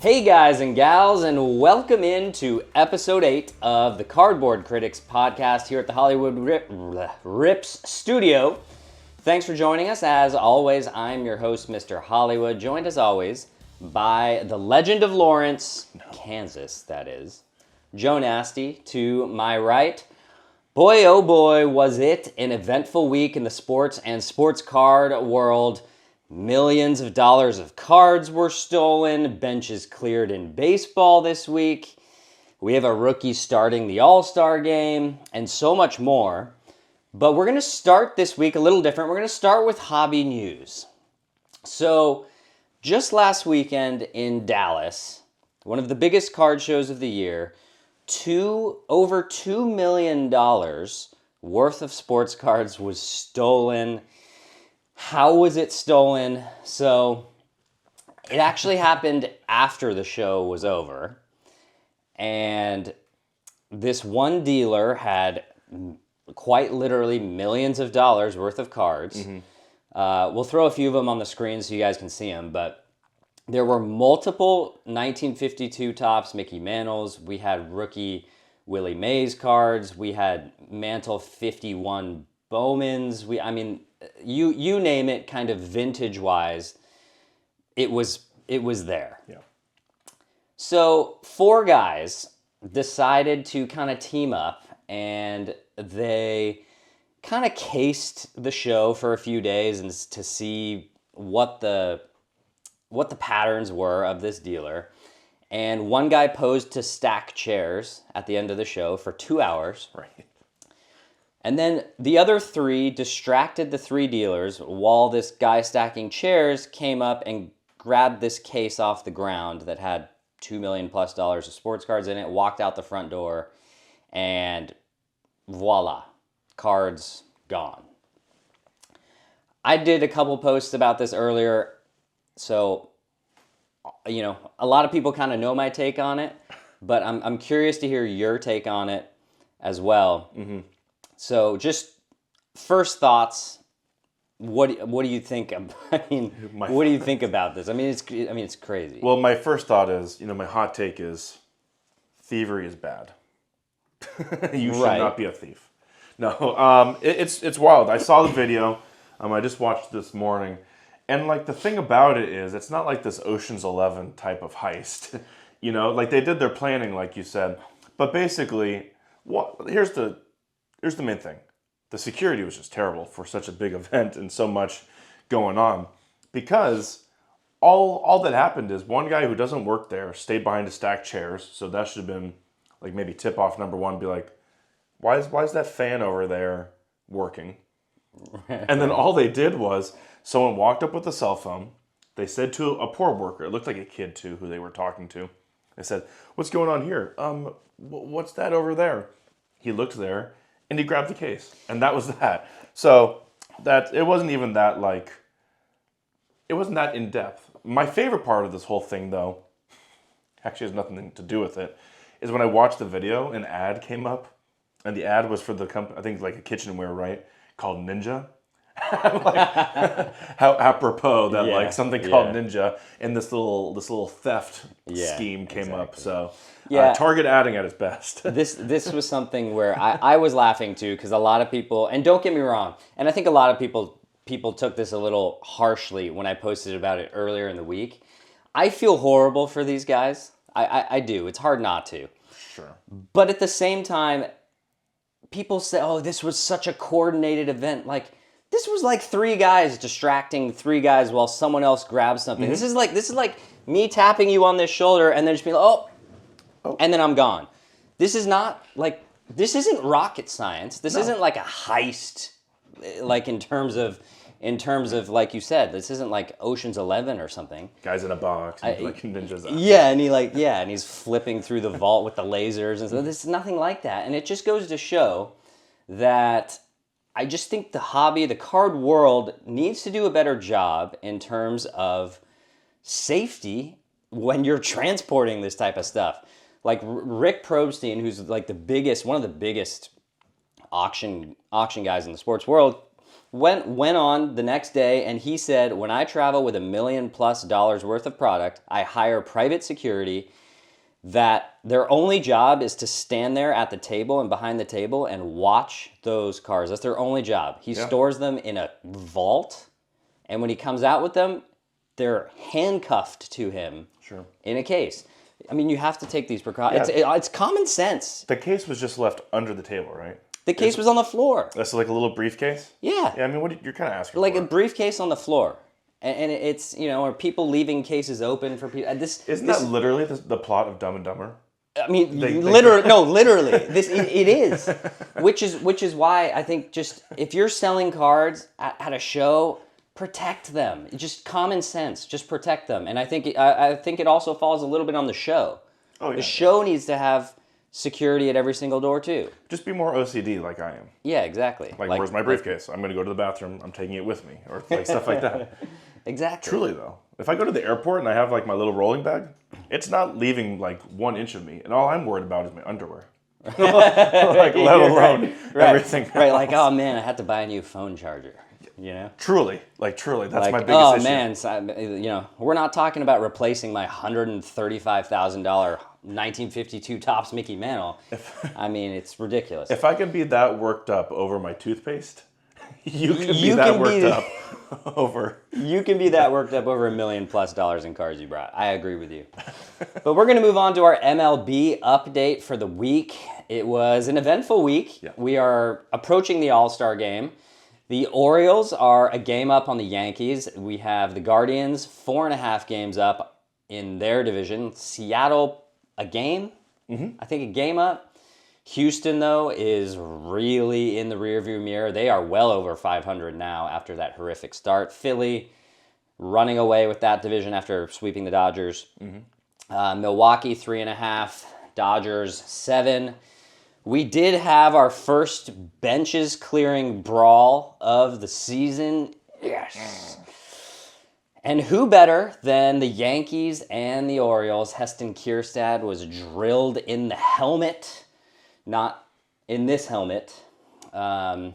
Hey guys and gals, and welcome into episode 8 of the Cardboard Critics podcast here at the Hollywood Rips studio. Thanks for joining us. As always, I'm your host, Mr. Hollywood, joined as always by the legend of Lawrence, Kansas, that is, Joe Nasty to my right. Boy, oh boy, was it an eventful week in the sports and sports card world. Millions of dollars of cards were stolen, benches cleared in baseball this week. We have a rookie starting the All-Star game, and so much more. But we're going to start this week a little different. We're going to start with hobby news. So, just last weekend in Dallas, one of the biggest card shows of the year, over $2 million worth of sports cards was stolen. How was it stolen? So, it actually happened after the show was over. And this one dealer had quite literally millions of dollars worth of cards. We'll throw a few of them on the screen so you guys can see them. But there were multiple 1952 Topps Mickey Mantles. We had rookie Willie Mays cards. We had Mantle 51 Bowmans. You name it, kind of vintage-wise, it was there. Yeah. So 4 guys decided to kind of team up, and they kind of cased the show for a few days and to see what the patterns were of this dealer. And one guy posed to stack chairs at the end of the show for 2 hours. Right. And then the other 3 distracted the 3 dealers while this guy stacking chairs came up and grabbed this case off the ground that had $2 million plus of sports cards in it, walked out the front door, and voila, cards gone. I did a couple posts about this earlier, so, a lot of people kind of know my take on it, but I'm curious to hear your take on it as well. Mm-hmm. So, just first thoughts. What do you think? What do you think about this? It's crazy. Well, my first thought is, my hot take is, thievery is bad. You should not be a thief. No, it's wild. I saw the video. I just watched this morning, and the thing about it is, it's not like this Ocean's 11 type of heist. They did their planning, like you said, but basically, here's the main thing. The security was just terrible for such a big event and so much going on, because all that happened is one guy who doesn't work there stayed behind a stack chairs. So that should have been maybe tip off number 1. Be like, why is that fan over there working? And then all they did was someone walked up with a cell phone. They said to a poor worker, it looked like a kid too, who they were talking to. They said, "What's going on here? What's that over there?" He looked there. And he grabbed the case, and that was that. So it wasn't even that it wasn't that in depth. My favorite part of this whole thing, though, actually has nothing to do with it, is when I watched the video, an ad came up, and the ad was for the company, I think a kitchenware, right, called Ninja. How apropos that something called Ninja and this little theft scheme came up. So target adding at its best. This was something where I was laughing too, because a lot of people, and don't get me wrong, and I think a lot of people took this a little harshly when I posted about it earlier in the week. I feel horrible for these guys. I do. It's hard not to. Sure. But at the same time, people say, "Oh, this was such a coordinated event." This was 3 guys distracting 3 guys while someone else grabs something. Mm-hmm. This is like me tapping you on this shoulder and then just being like, oh, and then I'm gone. This is not this isn't rocket science. This isn't like a heist, in terms of like you said. This isn't like Ocean's 11 or something. Guys in a box, ninjas. Yeah, and he's flipping through the vault with the lasers and so. This is nothing like that, and it just goes to show that. I just think the card world needs to do a better job in terms of safety when you're transporting this type of stuff. Like Rick Probstein, who's one of the biggest auction guys in the sports world, went on the next day, and he said, when I travel with $1 million+ worth of product, I hire private security that their only job is to stand there at the table and behind the table and watch those cars. That's their only job. He stores them in a vault, and when he comes out with them, they're handcuffed to him in a case. I mean, you have to take these precautions. It's common sense. The case was just left under the table, right? The case was on the floor. That's like a little briefcase? Yeah. Yeah, I mean, you're kind of asking like for? A briefcase on the floor. And it's, are people leaving cases open for people? Isn't that literally the plot of Dumb and Dumber? I mean, literally. It is. Which is why I think just, if you're selling cards at a show, protect them. Just common sense. Just protect them. And I think it also falls a little bit on the show. Oh, yeah. The show needs to have security at every single door too. Just be more OCD like I am. Yeah, exactly. Like where's my briefcase? I'm going to go to the bathroom. I'm taking it with me. Or like stuff like that. Exactly. Truly though. If I go to the airport and I have like my little rolling bag, it's not leaving like 1 inch of me. And all I'm worried about is my underwear. Like, let alone everything else. Right, like, oh man, I had to buy a new phone charger. Truly, that's my biggest issue. Oh man, so, we're not talking about replacing my $135,000 1952 Topps Mickey Mantle. I mean, it's ridiculous. If I can be that worked up over my toothpaste, you can be that worked up over $1 million+ in cards you brought. I agree with you. But we're going to move on to our MLB update for the week. It was an eventful week. Yeah. We are approaching the All-Star game. The Orioles are a game up on the Yankees. We have the Guardians 4.5 games up in their division. Seattle, a game? I think a game up. Houston, though, is really in the rearview mirror. They are well over 500 now after that horrific start. Philly running away with that division after sweeping the Dodgers. Milwaukee, 3.5. Dodgers, 7. We did have our first benches clearing brawl of the season. Yes. And who better than the Yankees and the Orioles? Heston Kjerstad was drilled in the helmet, not in this helmet. Heston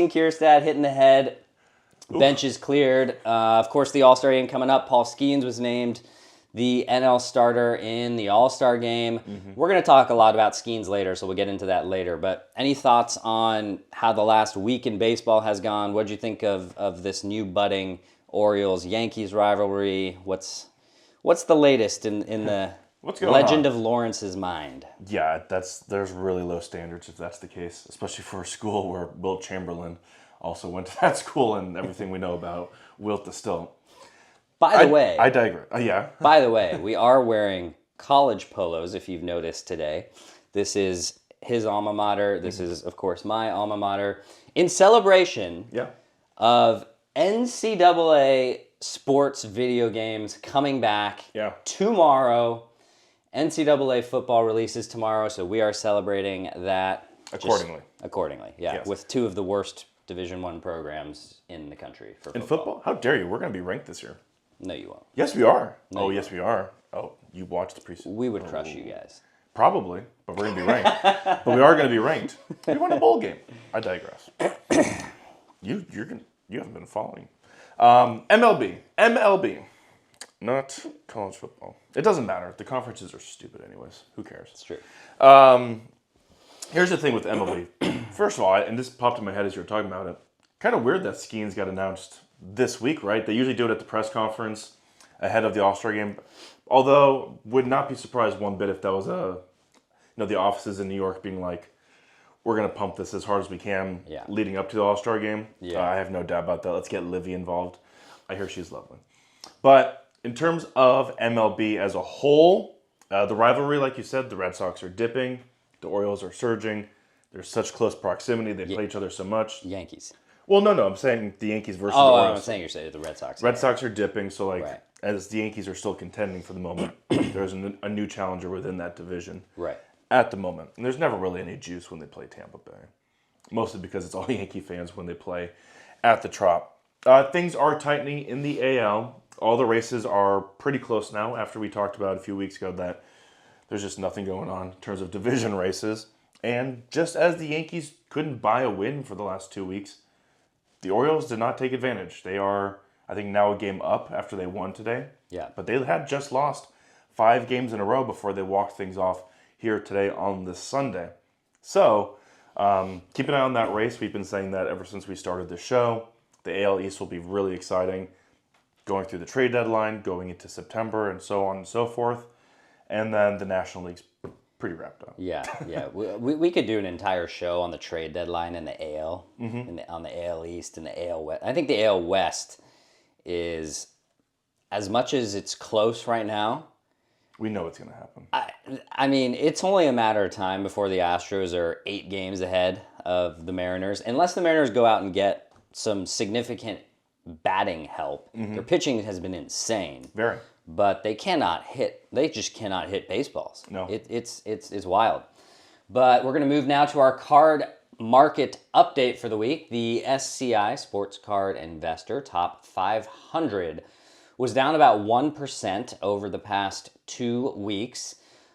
Kjerstad hit in the head. Benches cleared. Of course, the All-Star game coming up. Paul Skenes was named the NL starter in the All-Star game. We're going to talk a lot about Skenes later, so we'll get into that later. But any thoughts on how the last week in baseball has gone? What did you think of this new budding Orioles-Yankees rivalry? What's the latest in the legend of Lawrence's mind? Yeah, there's really low standards if that's the case, especially for a school where Wilt Chamberlain also went to that school and everything we know about Wilt the Stilt. By the way, I digress. Yeah. By the way, we are wearing college polos, if you've noticed today. This is his alma mater. This is, of course, my alma mater. In celebration of NCAA sports video games coming back tomorrow. NCAA football releases tomorrow, so we are celebrating that accordingly. Yes. With 2 of the worst Division I programs in the country for football. In football? How dare you? We're going to be ranked this year. No, you won't. Yes, we are. No, yes, we are. Oh, you watched the preseason. We would crush you guys. Probably, but we're going to be ranked. But we are going to be ranked. We won a bowl game. I digress. You haven't been following. MLB. Not college football. It doesn't matter. The conferences are stupid anyways. Who cares? It's true. Here's the thing with MLB. First of all, and this popped in my head as you were talking about it, kind of weird that Skenes got announced this week, right? They usually do it at the press conference ahead of the All-Star game. Although, would not be surprised one bit if that was the offices in New York being like, we're going to pump this as hard as we can leading up to the All-Star game. Yeah. I have no doubt about that. Let's get Livy involved. I hear she's lovely. But in terms of MLB as a whole, the rivalry, like you said, the Red Sox are dipping. The Orioles are surging. There's such close proximity. They play each other so much. Yankees. Well, no. I'm saying the Yankees versus the Orioles. I'm saying you're saying the Red Sox. Red Sox are dipping, so as the Yankees are still contending for the moment, there's a new challenger within that division. Right. At the moment. And there's never really any juice when they play Tampa Bay. Mostly because it's all Yankee fans when they play at the Trop. Things are tightening in the AL. All the races are pretty close now after we talked about a few weeks ago that there's just nothing going on in terms of division races. And just as the Yankees couldn't buy a win for the last 2 weeks. The Orioles did not take advantage. They are, I think, now a game up after they won today. Yeah. But they had just lost 5 games in a row before they walked things off here today on this Sunday. So, keep an eye on that race. We've been saying that ever since we started the show. The AL East will be really exciting, going through the trade deadline, going into September, and so on and so forth. And then the National League's pretty wrapped up. Yeah. We could do an entire show on the trade deadline in the AL, on the AL East and the AL West. I think the AL West is, as much as it's close right now, we know what's going to happen. I mean, it's only a matter of time before the Astros are 8 games ahead of the Mariners. Unless the Mariners go out and get some significant batting help. Their pitching has been insane. Very. But they cannot hit. They just cannot hit baseballs. No. It's wild. But we're going to move now to our card market update for the week. The SCI, Sports Card Investor, Top 500 was down about 1% over the past 2 weeks.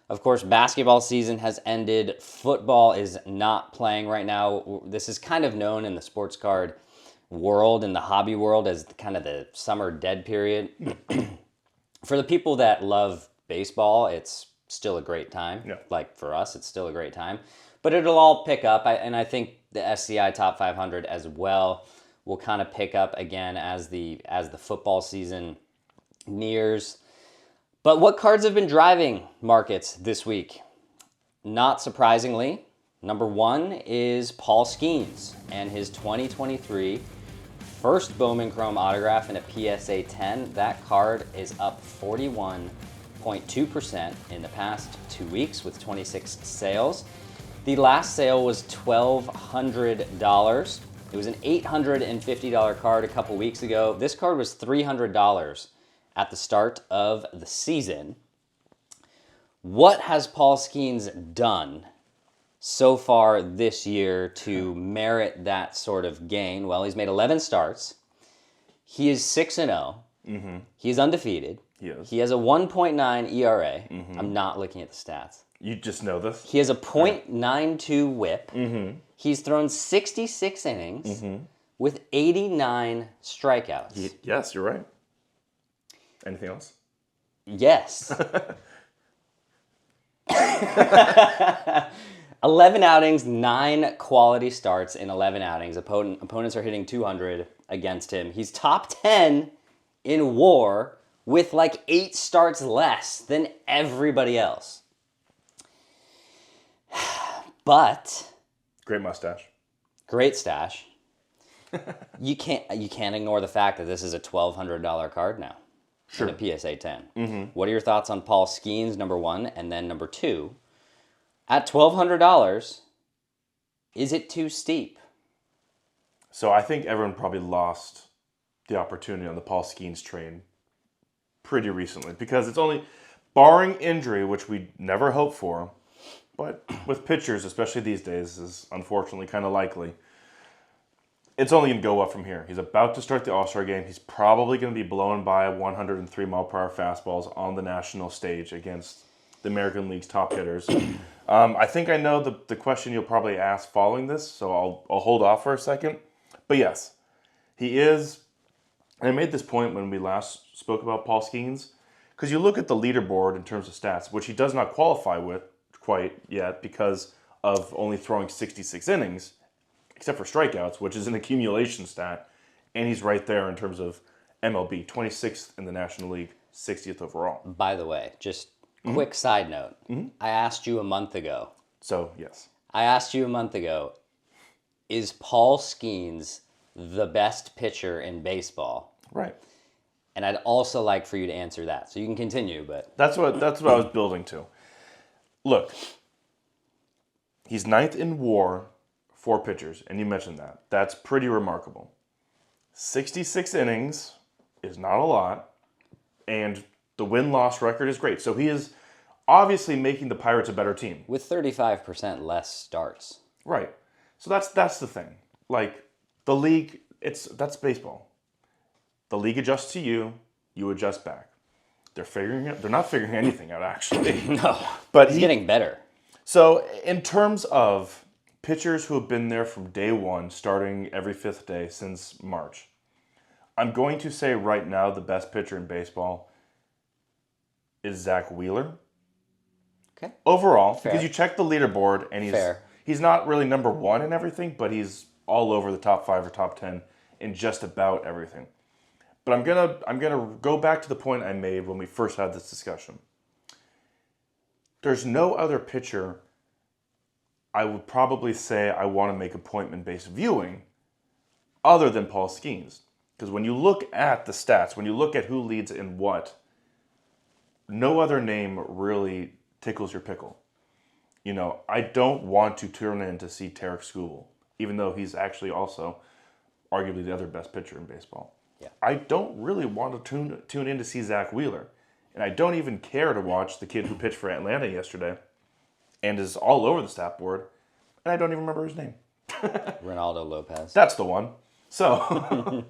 Of course, basketball season has ended. Football is not playing right now. This is kind of known in the sports card world, in the hobby world, as kind of the summer dead period. For the people that love baseball, it's still a great time. Yeah. Like for us, it's still a great time. But it'll all pick up, and I think the SCI Top 500 as well will kind of pick up again as the football season nears. But what cards have been driving markets this week? Not surprisingly, number 1 is Paul Skenes and his 2023 first Bowman Chrome autograph in a PSA 10. That card is up 41.2% in the past 2 weeks with 26 sales. The last sale was $1,200. It was an $850 card a couple weeks ago. This card was $300 at the start of the season. What has Paul Skenes done so far this year to merit that sort of gain? Well, he's made 11 starts. He is 6-0. He is undefeated. He has a 1.9 ERA. I'm not looking at the stats. You just know this? He has a .92 whip. He's thrown 66 innings with 89 strikeouts. Yes, you're right. Anything else? Yes. 11 outings, 9 quality starts in 11 outings. Opponents are hitting 200 against him. He's top 10 in WAR with like 8 starts less than everybody else. But great mustache. Great stash. You can't ignore the fact that this is a $1,200 card now. Sure. In a PSA 10. What are your thoughts on Paul Skenes, number 1, and then number 2? At $1,200, is it too steep? So I think everyone probably lost the opportunity on the Paul Skenes train pretty recently because it's only, barring injury, which we never hope for, but with pitchers, especially these days, is unfortunately kind of likely. It's only going to go up from here. He's about to start the All-Star game. He's probably going to be blown by 103 mile per hour fastballs on the national stage against the American League's top hitters. I think I know the question you'll probably ask following this, so I'll hold off for a second. But yes, he is, and I made this point when we last spoke about Paul Skenes, because you look at the leaderboard in terms of stats, which he does not qualify with quite yet because of only throwing 66 innings, except for strikeouts, which is an accumulation stat, and he's right there in terms of MLB, 26th in the National League, 60th overall. By the way, just quick side note. I asked you a month ago. So, yes. I asked you a month ago, is Paul Skenes the best pitcher in baseball? Right. And I'd also like for you to answer that. So you can continue, but... That's what I was building to. Look, he's 9th in WAR for pitchers, and you mentioned that. That's pretty remarkable. 66 innings is not a lot, and the win-loss record is great. So he is obviously making the Pirates a better team. With 35% less starts. Right. So that's the thing. Like, the league, that's baseball. The league adjusts to you, you adjust back. They're not figuring anything out, actually. No. But he's getting better. So in terms of pitchers who have been there from day one, starting every 5th day since March. I'm going to say right now the best pitcher in baseball is Zach Wheeler. Okay. Overall, Fair. because you check the leaderboard and he's not really number 1 in everything, but he's all over the top 5 or top 10 in just about everything. But I'm gonna go back to the point I made when we first had this discussion. There's no other pitcher I would probably say I want to make appointment-based viewing other than Paul Skenes. Because when you look at the stats, when you look at who leads in what, no other name really tickles your pickle. You know, I don't want to tune in to see Tarek Skubal, even though he's actually also arguably the other best pitcher in baseball. Yeah. I don't really want to tune in to see Zach Wheeler. And I don't even care to watch the kid who pitched for Atlanta yesterday and is all over the stat board, and I don't even remember his name. Ronaldo Lopez. That's the one. So,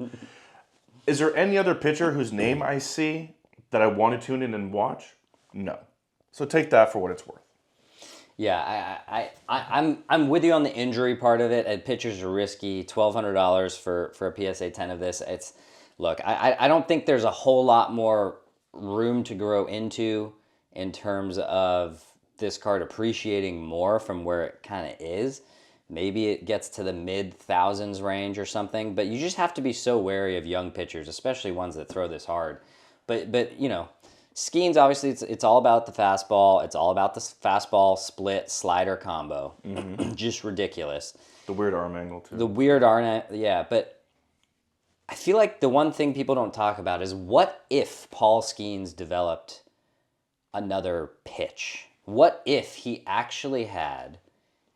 is there any other pitcher whose name I see that I want to tune in and watch? No. So take that for what it's worth. Yeah, I'm with you on the injury part of it. And pitchers are risky. $1,200 for a PSA 10 of this. Look, I don't think there's a whole lot more room to grow into in terms of this card appreciating more from where it kind of is. Maybe it gets to the mid-thousands range or something, but you just have to be so wary of young pitchers, especially ones that throw this hard. But you know, Skenes, obviously, it's all about the fastball. It's all about the fastball split slider combo. Mm-hmm. Just ridiculous. The weird arm angle, too. The weird arm, yeah, but I feel like the one thing people don't talk about is what if Paul Skenes developed another pitch? What if he actually had,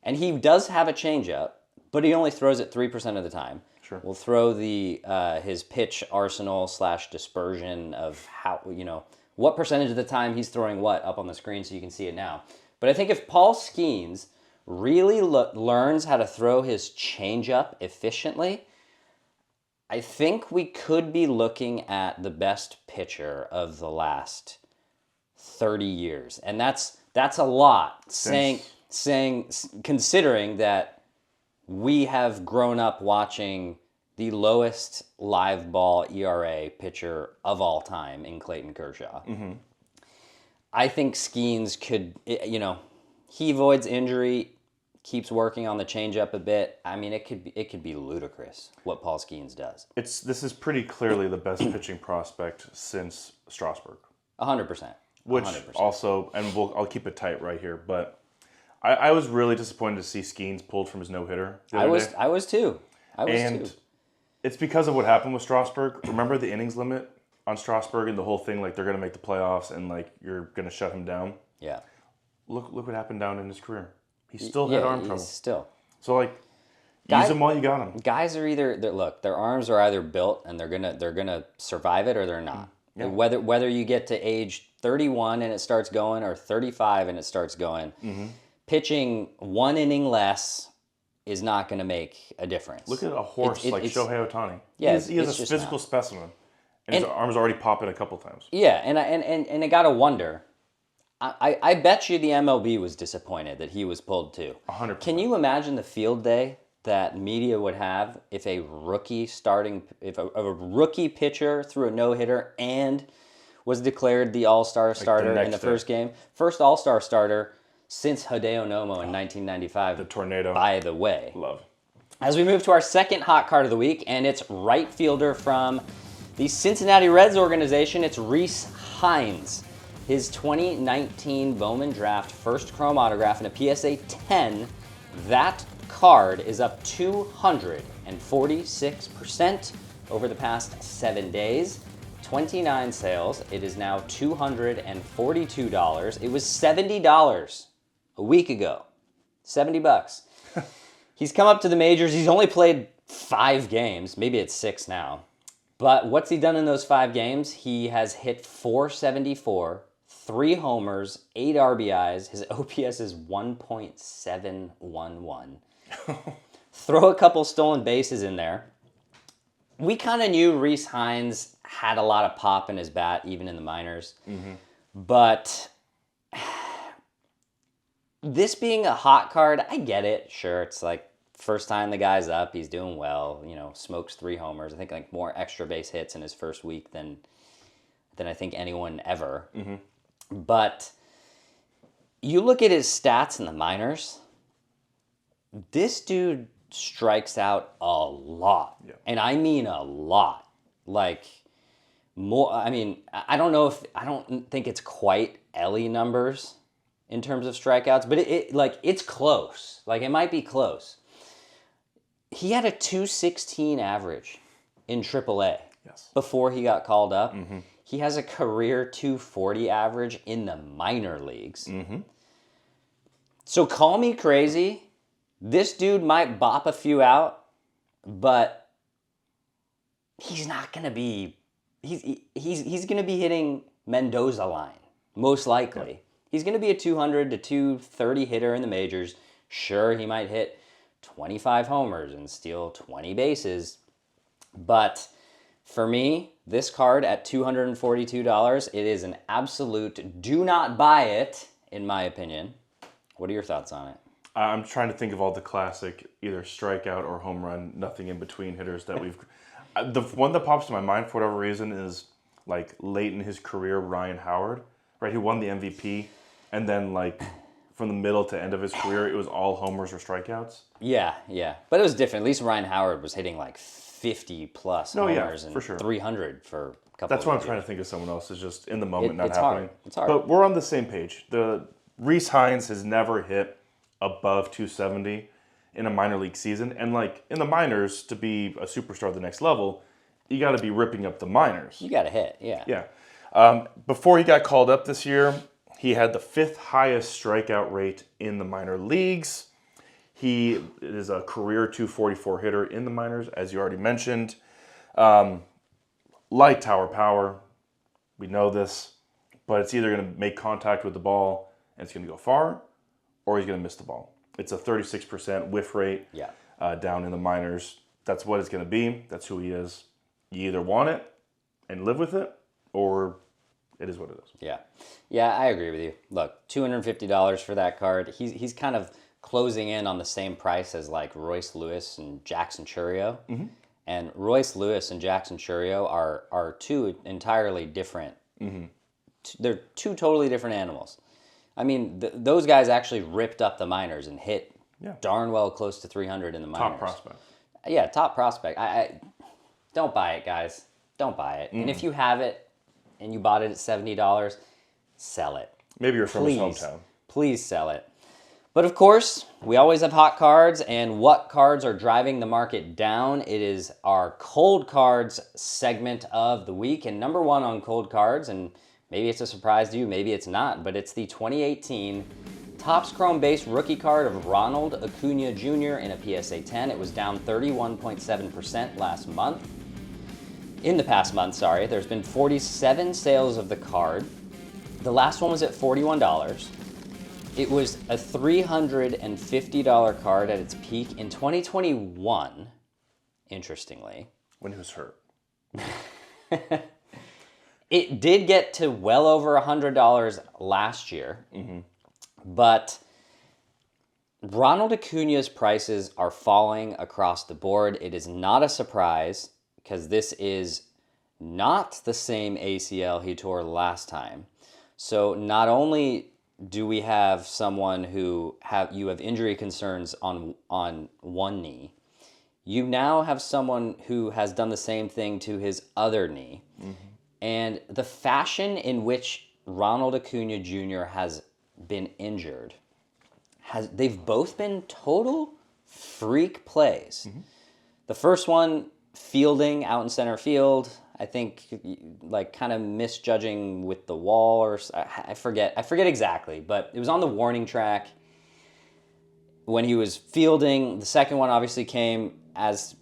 and he does have a changeup, but he only throws it 3% of the time. Sure. We'll throw his pitch arsenal / dispersion of how, you know, what percentage of the time he's throwing what up on the screen so you can see it now. But I think if Paul Skenes really learns how to throw his changeup efficiently, I think we could be looking at the best pitcher of the last 30 years. And that's a lot, considering that we have grown up watching the lowest live ball ERA pitcher of all time in Clayton Kershaw. Mm-hmm. I think Skenes could, you know, he avoids injury, keeps working on the changeup a bit. I mean, it could be ludicrous what Paul Skenes does. This is pretty clearly the best pitching prospect since Strasburg. 100%. Which 100%. Also, and I'll keep it tight right here, but I was really disappointed to see Skenes pulled from his no-hitter the other day. I was too. And it's because of what happened with Strasburg. Remember the innings limit on Strasburg and the whole thing, like they're going to make the playoffs and like you're going to shut him down? Yeah. Look what happened down in his career. He still had arm trouble. Still. So like, use him while you got him. Guys are their arms are either built and they're gonna survive it or they're not. Yeah. Whether you get to age 31 and it starts going or 35 and it starts going, pitching one inning less is not going to make a difference. Look at a horse like Shohei Ohtani. Yeah, he has a physical specimen, and his arms already popping a couple times. Yeah, and I gotta wonder. I bet you the MLB was disappointed that he was pulled too. 100%. Can you imagine the field day that media would have if a rookie pitcher threw a no-hitter and was declared the all-star starter in the first game? First all-star starter since Hideo Nomo in 1995. The tornado. By the way. Love. As we move to our second hot card of the week, and it's right fielder from the Cincinnati Reds organization, it's Rece Hinds. His 2019 Bowman Draft first chrome autograph in a PSA 10. That card is up 246% over the past 7 days. 29 sales. It is now $242. It was $70 a week ago. $70. He's come up to the majors. He's only played 5 games. Maybe it's 6 now. But what's he done in those 5 games? He has hit .474, 3 homers, 8 RBIs. His OPS is 1.711. Throw a couple stolen bases in there. We kind of knew Rece Hinds had a lot of pop in his bat, even in the minors. Mm-hmm. But this being a hot card, I get it. Sure, it's like first time the guy's up, he's doing well. Smokes 3 homers. I think like more extra base hits in his first week than I think anyone ever. Mm-hmm. But you look at his stats in the minors. This dude strikes out a lot, and I mean a lot. Like more. I mean, I don't think it's quite Ellie numbers in terms of strikeouts, but it's close. Like it might be close. He had a 216 average in AAA before he got called up. Mm-hmm. He has a career 240 average in the minor leagues. Mm-hmm. So call me crazy. This dude might bop a few out, but he's not gonna be. He's gonna be hitting Mendoza line most likely. Yeah. He's gonna be a 200 to 230 hitter in the majors. Sure, he might hit 25 homers and steal 20 bases, but for me, this card at $242, it is an absolute do not buy it, in my opinion. What are your thoughts on it? I'm trying to think of all the classic either strikeout or home run, nothing in between hitters that we've... The one that pops to my mind for whatever reason is like late in his career, Ryan Howard, right? He won the MVP, and then like from the middle to end of his career, it was all homers or strikeouts. Yeah. But it was different. At least Ryan Howard was hitting like 50 plus homers and for sure. 300 for a couple That's why I'm trying to think of someone else. It's just in the moment not happening. It's hard. But we're on the same page. The Rece Hinds has never hit above 270 in a minor league season. And like in the minors, to be a superstar at the next level, you got to be ripping up the minors. You got to hit, yeah. Yeah. Before he got called up this year, he had the 5th highest strikeout rate in the minor leagues. He is a career 244 hitter in the minors, as you already mentioned. Light tower power, we know this, but it's either going to make contact with the ball and it's going to go far, or he's going to miss the ball. It's a 36% whiff rate down in the minors. That's what it's going to be. That's who he is. You either want it and live with it, or it is what it is. Yeah, I agree with you. Look, $250 for that card. He's kind of closing in on the same price as like Royce Lewis and Jackson Chourio. Mm-hmm. And Royce Lewis and Jackson Chourio are two entirely different. Mm-hmm. They're two totally different animals. I mean, those guys actually ripped up the minors and hit darn well close to 300 in the minors. Top prospect. Yeah, top prospect. I don't buy it, guys. Don't buy it. Mm. And if you have it and you bought it at $70, sell it. Maybe you're from his hometown. Please sell it. But of course, we always have hot cards, and what cards are driving the market down? It is our cold cards segment of the week. And number one on cold cards, and maybe it's a surprise to you, maybe it's not, but it's the 2018 Topps Chrome Base rookie card of Ronald Acuna Jr. in a PSA 10. It was down 31.7% in the past month, sorry. There's been 47 sales of the card. The last one was at $41. It was a $350 card at its peak in 2021, interestingly. When he was hurt. It did get to well over $100 last year, but Ronald Acuna's prices are falling across the board. It is not a surprise because this is not the same ACL he tore last time. So not only do we have someone who you have injury concerns on one knee, you now have someone who has done the same thing to his other knee. Mm-hmm. And the fashion in which Ronald Acuna Jr. has been injured, they've both been total freak plays. Mm-hmm. The first one, fielding out in center field, I think like kind of misjudging with the wall, or I forget exactly, but it was on the warning track when he was fielding. The second one obviously came as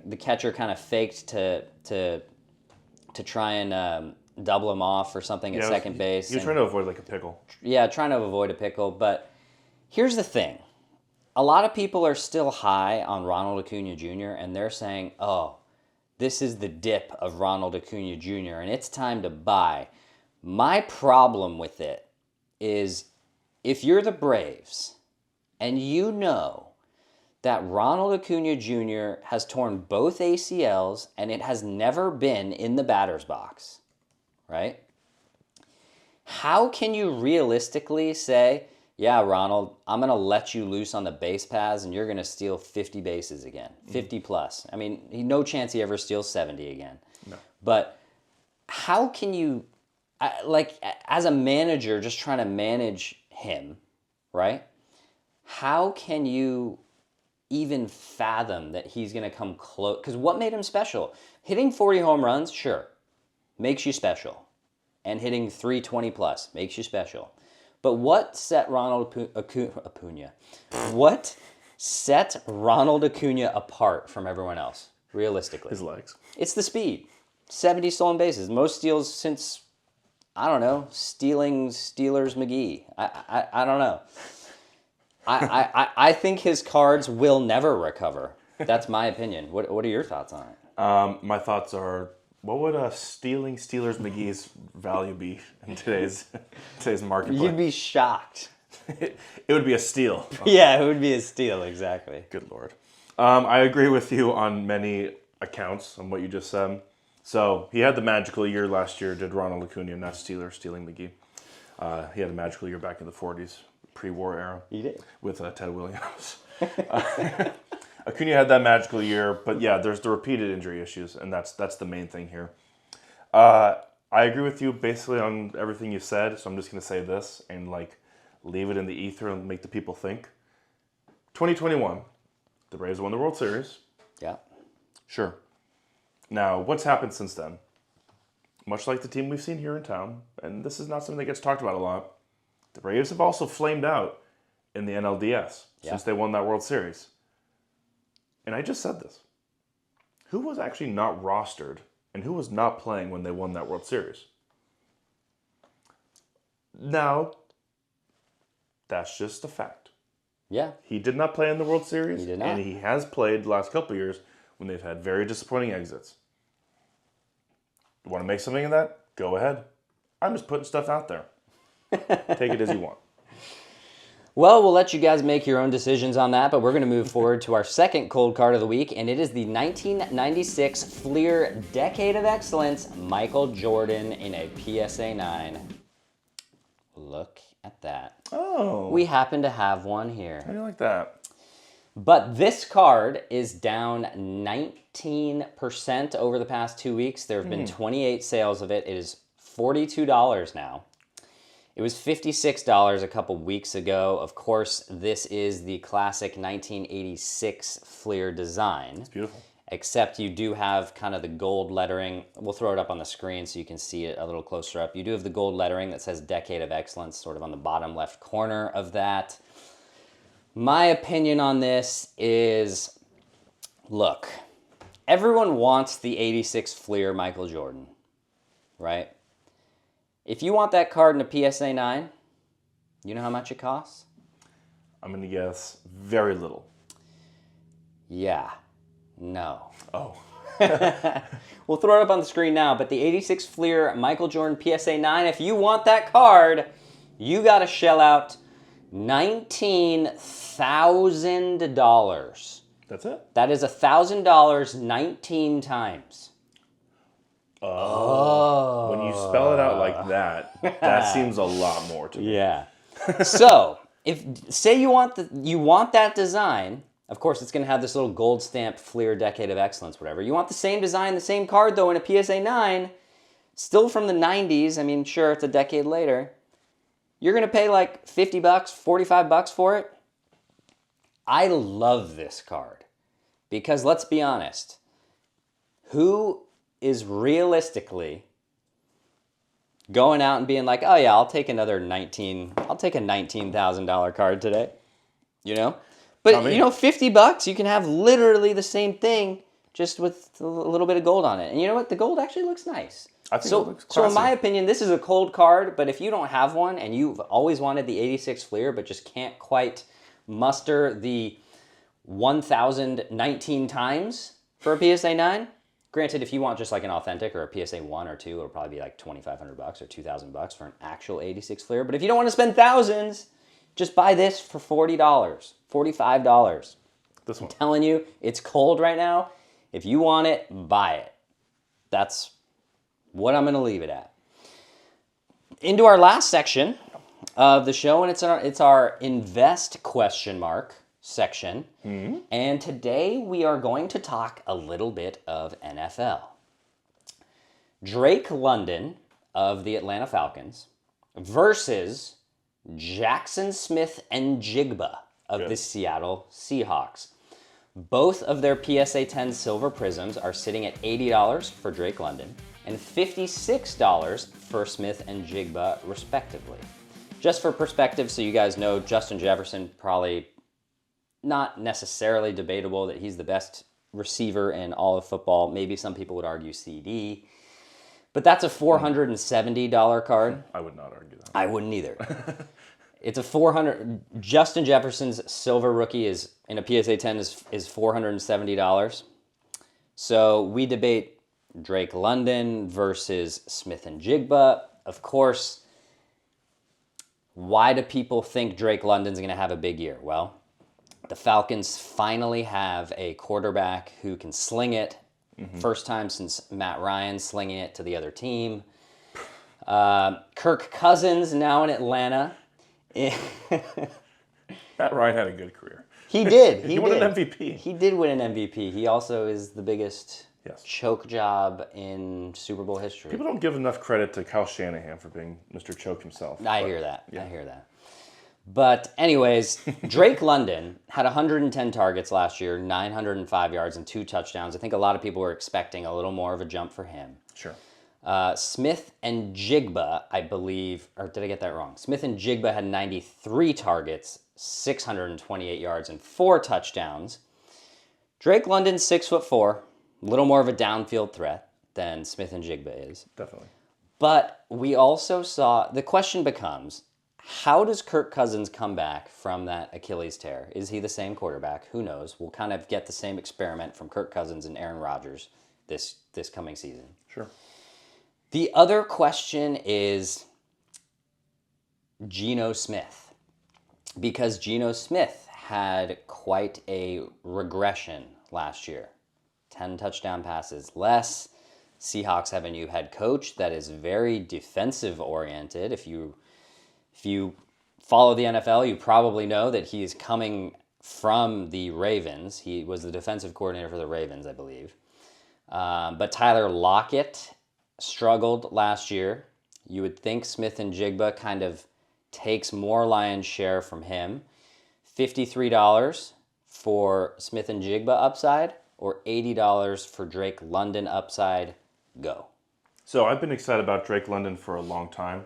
the catcher kind of faked to try and double him off or something at second base. He was trying to avoid like a pickle. Yeah, trying to avoid a pickle. But here's the thing. A lot of people are still high on Ronald Acuna Jr. and they're saying, oh, this is the dip of Ronald Acuna Jr. and it's time to buy. My problem with it is if you're the Braves and you know that Ronald Acuna Jr. has torn both ACLs and it has never been in the batter's box, right? How can you realistically say, yeah, Ronald, I'm going to let you loose on the base paths and you're going to steal 50 bases again, 50 plus. I mean, no chance he ever steals 70 again. No. But how can you, like, as a manager just trying to manage him, right? How can you even fathom that he's going to come close? Because what made him special? Hitting 40 home runs, sure, makes you special. And hitting 320 plus makes you special. But what set Ronald Acuna? What set Ronald Acuna apart from everyone else, realistically? His legs. It's the speed. 70 stolen bases. Most steals since, I don't know, stealing Steelers McGee. I don't know. I think his cards will never recover. That's my opinion. What are your thoughts on it? My thoughts are, what would stealing Steelers McGee's value be in today's marketplace? You'd be shocked. It would be a steal. Yeah, it would be a steal, exactly. Good Lord. I agree with you on many accounts on what you just said. So he had the magical year last year, did Ronald Acuna, not Steelers stealing McGee. He had a magical year back in the 40s, pre-war era. He did. With Ted Williams. Acuna had that magical year, but yeah, there's the repeated injury issues, and that's the main thing here. I agree with you basically on everything you said, so I'm just going to say this and leave it in the ether and make the people think. 2021, the Braves won the World Series. Yeah. Sure. Now, what's happened since then? Much like the team we've seen here in town, and this is not something that gets talked about a lot, the Braves have also flamed out in the NLDS since they won that World Series. And I just said this. Who was actually not rostered and who was not playing when they won that World Series? Now, that's just a fact. Yeah. He did not play in the World Series. He did not. And he has played the last couple of years when they've had very disappointing exits. You want to make something of that? Go ahead. I'm just putting stuff out there. Take it as you want. Well, we'll let you guys make your own decisions on that, but we're going to move forward to our second cold card of the week, and it is the 1996 Fleer Decade of Excellence, Michael Jordan in a PSA 9. Look at that. Oh. We happen to have one here. How do you like that? But this card is down 19% over the past 2 weeks. There have been 28 sales of it. It is $42 now. It was $56 a couple weeks ago. Of course, this is the classic 1986 Fleer design. It's beautiful. Except you do have kind of the gold lettering. We'll throw it up on the screen so you can see it a little closer up. You do have the gold lettering that says Decade of Excellence sort of on the bottom left corner of that. My opinion on this is, look, everyone wants the 86 Fleer Michael Jordan, right? If you want that card in a PSA 9, you know how much it costs? I'm going to guess very little. Yeah. No. Oh. We'll throw it up on the screen now, but the 86 Fleer Michael Jordan PSA 9, if you want that card, you got to shell out $19,000. That's it? That is $1,000 19 times. Oh. When you spell it out like that, that seems a lot more to me. Yeah. So, say you want that design, of course it's going to have this little gold stamped Fleer Decade of Excellence, whatever. You want the same design, the same card though in a PSA 9, still from the 90s. I mean, sure, it's a decade later. You're going to pay like $50, $45 for it. I love this card because let's be honest, who is realistically going out and being like, oh yeah, I'll take a $19,000 card today, you know? But you know, $50, you can have literally the same thing just with a little bit of gold on it. And you know what? The gold actually looks nice. I think it looks classy. So in my opinion, this is a cold card, but if you don't have one and you've always wanted the 86 Fleer but just can't quite muster the 1,019 times for a PSA 9, granted, if you want just like an authentic or a PSA 1 or 2, it'll probably be like $2,500 or $2,000 for an actual 86 Fleer. But if you don't want to spend thousands, Just buy this for $40, $45. This one. I'm telling you, it's cold right now. If you want it, buy it. That's what I'm going to leave it at. Into our last section of the show, and it's our invest ? Section. Mm-hmm. And today we are going to talk a little bit of NFL. Drake London of the Atlanta Falcons versus Jaxon Smith-Njigba of the Seattle Seahawks. Both of their PSA 10 silver prisms are sitting at $80 for Drake London and $56 for Smith-Njigba, respectively. Just for perspective, so you guys know, Justin Jefferson, probably not necessarily debatable that he's the best receiver in all of football. Maybe some people would argue CD. But that's a $470 card. I would not argue that. I wouldn't either. It's a $400. Justin Jefferson's silver rookie is in a PSA 10 is $470. So we debate Drake London versus Smith-Njigba. Of course, why do people think Drake London's going to have a big year? Well, the Falcons finally have a quarterback who can sling it. Mm-hmm. First time since Matt Ryan slinging it to the other team. Kirk Cousins now in Atlanta. Matt Ryan had a good career. He did. He won an MVP. He did win an MVP. He also is the biggest choke job in Super Bowl history. People don't give enough credit to Kyle Shanahan for being Mr. Choke himself. I hear that. But anyways, Drake London had 110 targets last year, 905 yards, and 2 touchdowns. I think a lot of people were expecting a little more of a jump for him. Sure. Smith-Njigba, I believe, or did I get that wrong? Smith-Njigba had 93 targets, 628 yards, and 4 touchdowns. Drake London's 6'4", a little more of a downfield threat than Smith-Njigba is. Definitely. But we also saw, the question becomes, how does Kirk Cousins come back from that Achilles tear? Is he the same quarterback? Who knows? We'll kind of get the same experiment from Kirk Cousins and Aaron Rodgers this coming season. Sure. The other question is Geno Smith, because Geno Smith had quite a regression last year. 10 touchdown passes less. Seahawks have a new head coach that is very defensive oriented. If you follow the NFL, you probably know that he is coming from the Ravens. He was the defensive coordinator for the Ravens, I believe. But Tyler Lockett struggled last year. You would think Smith-Njigba kind of takes more lion's share from him. $53 for Smith-Njigba upside or $80 for Drake London upside. Go. So I've been excited about Drake London for a long time.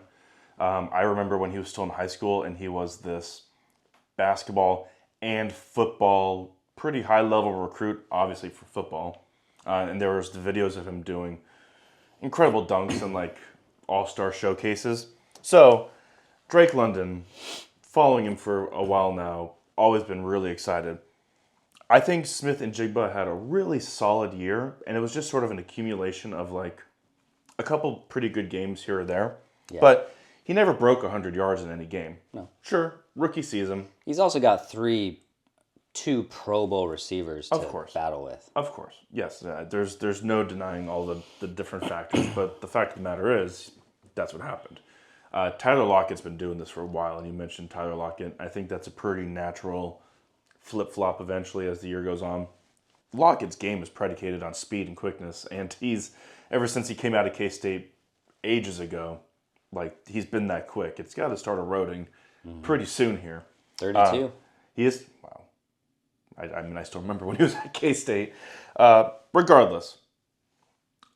I remember when he was still in high school and he was this basketball and football, pretty high-level recruit, obviously for football. And there was the videos of him doing incredible dunks and like all-star showcases. So Drake London, following him for a while now, always been really excited. I think Smith-Njigba had a really solid year, and it was just sort of an accumulation of like a couple pretty good games here or there. Yeah. But he never broke 100 yards in any game. No. Sure, rookie season. He's also got two Pro Bowl receivers to battle with. Of course, yes. There's no denying all the different factors, but the fact of the matter is, that's what happened. Tyler Lockett's been doing this for a while, and you mentioned Tyler Lockett. I think that's a pretty natural flip-flop eventually as the year goes on. Lockett's game is predicated on speed and quickness, and he's, ever since he came out of K-State ages ago, like, he's been that quick. It's got to start eroding pretty soon here. 32. He is, wow. I mean, I still remember when he was at K-State. Regardless,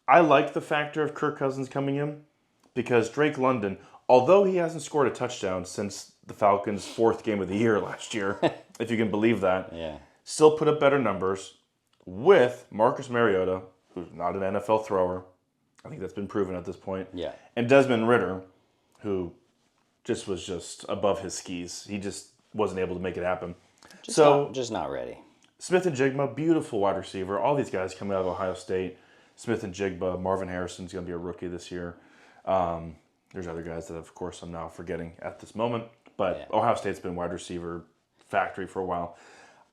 I like the factor of Kirk Cousins coming in because Drake London, although he hasn't scored a touchdown since the Falcons' 4th game of the year last year, if you can believe that, still put up better numbers with Marcus Mariota, who's not an NFL thrower. I think that's been proven at this point. Yeah. And Desmond Ridder, who was just above his skis. He just wasn't able to make it happen. Just not ready. Smith-Njigba, beautiful wide receiver. All these guys coming out of Ohio State. Smith-Njigba, Marvin Harrison's going to be a rookie this year. There's other guys that, of course, I'm now forgetting at this moment. But Ohio State's been wide receiver factory for a while.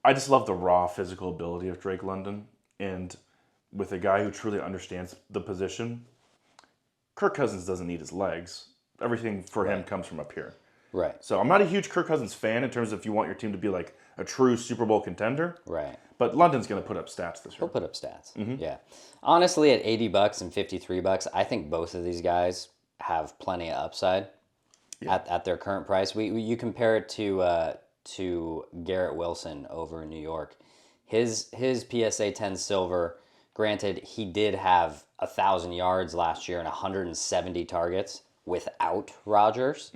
I just love the raw physical ability of Drake London. And with a guy who truly understands the position, Kirk Cousins doesn't need his legs. Everything for him comes from up here. Right. So I'm not a huge Kirk Cousins fan in terms of if you want your team to be like a true Super Bowl contender. Right. But London's going to put up stats this year. He'll put up stats. Yeah. Honestly, at $80 and $53, I think both of these guys have plenty of upside at their current price. You compare it to Garrett Wilson over in New York. His PSA 10 silver, granted, he did have 1,000 yards last year and 170 targets without Rodgers.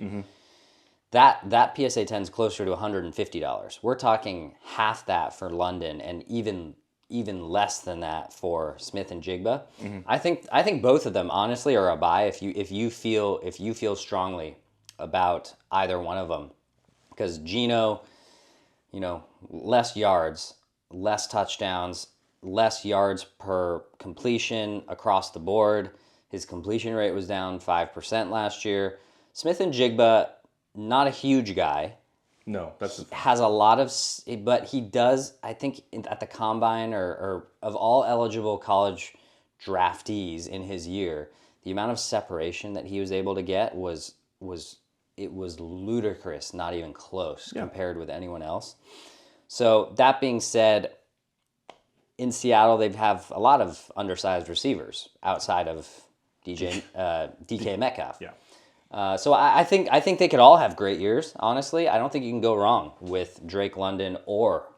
That PSA 10 is closer to $150. We're talking half that for London, and even less than that for Smith-Njigba. I think both of them honestly are a buy if you feel strongly about either one of them, because Geno, less yards, less touchdowns, less yards per completion across the board. His completion rate was down 5% last year. Smith-Njigba, not a huge guy. No, has a lot of, but he does, I think, at the combine or of all eligible college draftees in his year, the amount of separation that he was able to get was ludicrous, not even close compared with anyone else. So that being said, in Seattle, they have a lot of undersized receivers outside of DK Metcalf. Yeah. So I think they could all have great years, honestly. I don't think you can go wrong with Drake London or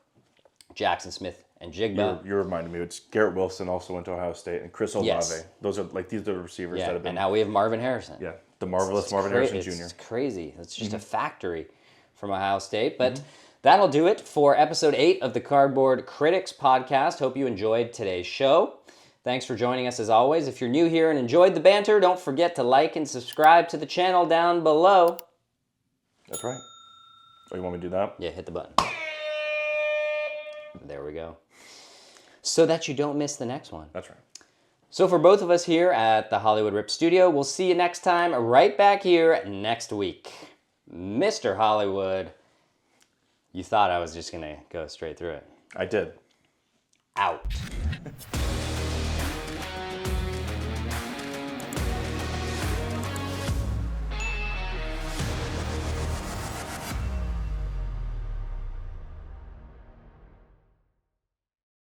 Jaxon Smith-Njigba. You're reminding me. It's Garrett Wilson also went to Ohio State, and Chris Olave. Yes. Those are these are the receivers that have been. And now we have Marvin Harrison. Yeah, the marvelous Marvin Harrison Jr. It's crazy. It's just a factory from Ohio State. But that'll do it for episode 8 of the Cardboard Critics podcast. Hope you enjoyed today's show. Thanks for joining us as always. If you're new here and enjoyed the banter, don't forget to like and subscribe to the channel down below. That's right. Oh, you want me to do that? Yeah, hit the button. There we go. So that you don't miss the next one. That's right. So for both of us here at the Hollywood Rip Studio, we'll see you next time right back here next week. Mr. Hollywood, you thought I was just going to go straight through it. I did. Out.